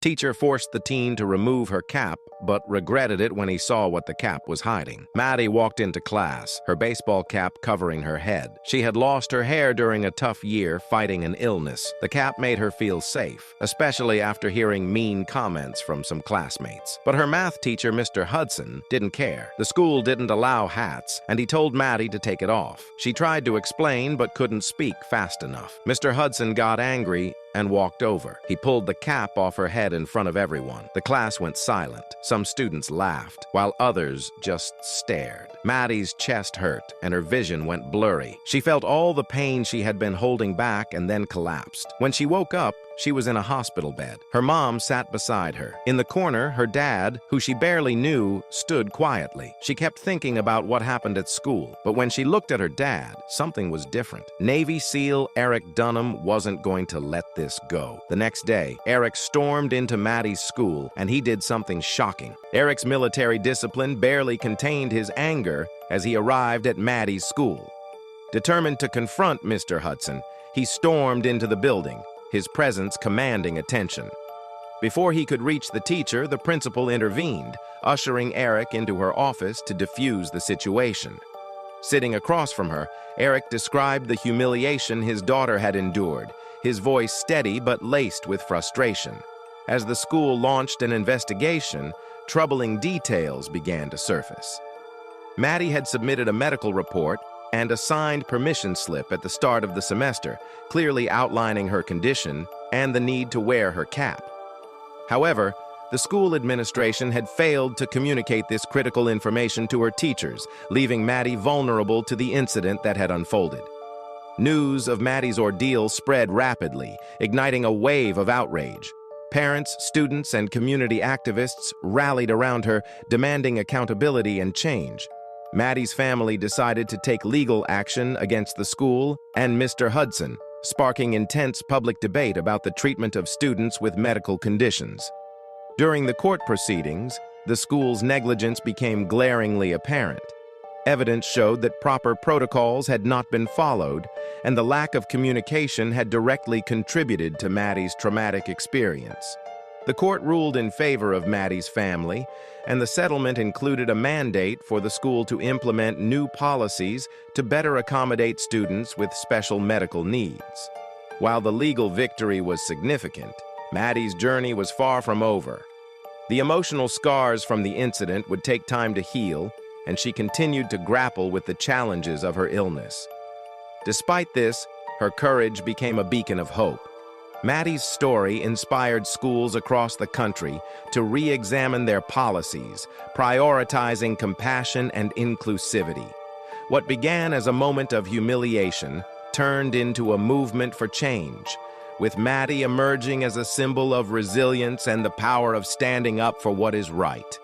Teacher forced the teen to remove her cap, but regretted it when he saw what the cap was hiding. Maddie walked into class, her baseball cap covering her head. She had lost her hair during a tough year fighting an illness. The cap made her feel safe, especially after hearing mean comments from some classmates. But her math teacher, Mr. Hudson, didn't care. The school didn't allow hats, and he told Maddie to take it off. She tried to explain, but couldn't speak fast enough. Mr. Hudson got angry and walked over. He pulled the cap off her head in front of everyone. The class went silent. Some students laughed, while others just stared. Maddie's chest hurt, and her vision went blurry. She felt all the pain she had been holding back and then collapsed. When she woke up, she was in a hospital bed. Her mom sat beside her. In the corner, her dad, who she barely knew, stood quietly. She kept thinking about what happened at school, but when she looked at her dad, something was different. Navy SEAL Eric Dunham wasn't going to let this go. The next day, Eric stormed into Maddie's school, and he did something shocking. Eric's military discipline barely contained his anger as he arrived at Maddie's school. Determined to confront Mr. Hudson, he stormed into the building, his presence commanding attention. Before he could reach the teacher, the principal intervened, ushering Eric into her office to defuse the situation. Sitting across from her, Eric described the humiliation his daughter had endured, his voice steady but laced with frustration. As the school launched an investigation, troubling details began to surface. Maddie had submitted a medical report and a signed permission slip at the start of the semester, clearly outlining her condition and the need to wear her cap. However, the school administration had failed to communicate this critical information to her teachers, leaving Maddie vulnerable to the incident that had unfolded. News of Maddie's ordeal spread rapidly, igniting a wave of outrage. Parents, students, and community activists rallied around her, demanding accountability and change. Maddie's family decided to take legal action against the school and Mr. Hudson, sparking intense public debate about the treatment of students with medical conditions. During the court proceedings, the school's negligence became glaringly apparent. Evidence showed that proper protocols had not been followed, and the lack of communication had directly contributed to Maddie's traumatic experience. The court ruled in favor of Maddie's family, and the settlement included a mandate for the school to implement new policies to better accommodate students with special medical needs. While the legal victory was significant, Maddie's journey was far from over. The emotional scars from the incident would take time to heal, and she continued to grapple with the challenges of her illness. Despite this, her courage became a beacon of hope. Maddie's story inspired schools across the country to re-examine their policies, prioritizing compassion and inclusivity. What began as a moment of humiliation turned into a movement for change, with Maddie emerging as a symbol of resilience and the power of standing up for what is right.